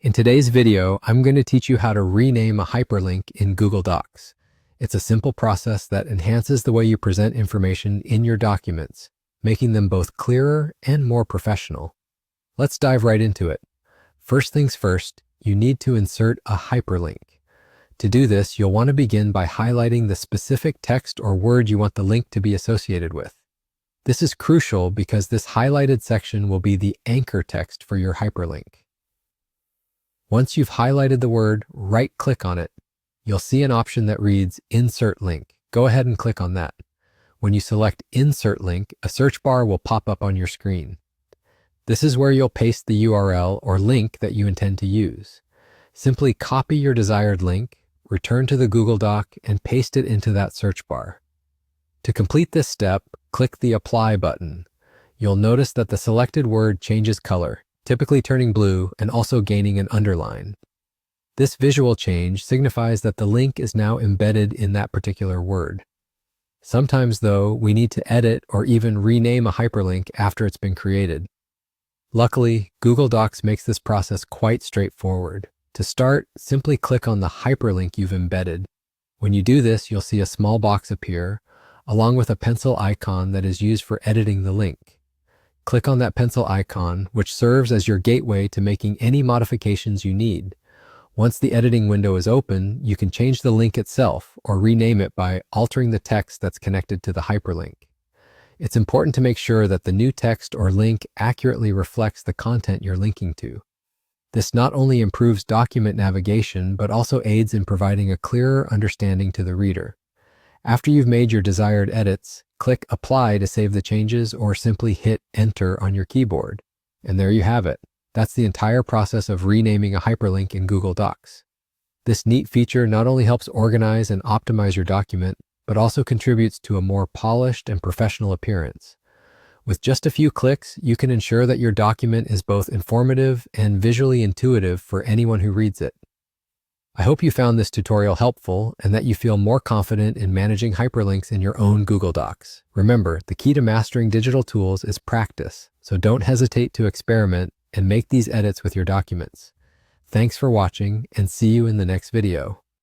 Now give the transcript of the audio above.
In today's video, I'm going to teach you how to rename a hyperlink in Google Docs. It's a simple process that enhances the way you present information in your documents, making them both clearer and more professional. Let's dive right into it. First things first, you need to insert a hyperlink. To do this, you'll want to begin by highlighting the specific text or word you want the link to be associated with. This is crucial because this highlighted section will be the anchor text for your hyperlink. Once you've highlighted the word, right-click on it. You'll see an option that reads Insert Link. Go ahead and click on that. When you select Insert Link, a search bar will pop up on your screen. This is where you'll paste the URL or link that you intend to use. Simply copy your desired link, return to the Google Doc, and paste it into that search bar. To complete this step, click the Apply button. You'll notice that the selected word changes color, typically turning blue and also gaining an underline. This visual change signifies that the link is now embedded in that particular word. Sometimes, though, we need to edit or even rename a hyperlink after it's been created. Luckily, Google Docs makes this process quite straightforward. To start, simply click on the hyperlink you've embedded. When you do this, you'll see a small box appear, along with a pencil icon that is used for editing the link. Click on that pencil icon, which serves as your gateway to making any modifications you need. Once the editing window is open, you can change the link itself or rename it by altering the text that's connected to the hyperlink. It's important to make sure that the new text or link accurately reflects the content you're linking to. This not only improves document navigation, but also aids in providing a clearer understanding to the reader. After you've made your desired edits, click Apply to save the changes or simply hit Enter on your keyboard. And there you have it. That's the entire process of renaming a hyperlink in Google Docs. This neat feature not only helps organize and optimize your document, but also contributes to a more polished and professional appearance. With just a few clicks, you can ensure that your document is both informative and visually intuitive for anyone who reads it. I hope you found this tutorial helpful and that you feel more confident in managing hyperlinks in your own Google Docs. Remember, the key to mastering digital tools is practice, so don't hesitate to experiment and make these edits with your documents. Thanks for watching, and see you in the next video.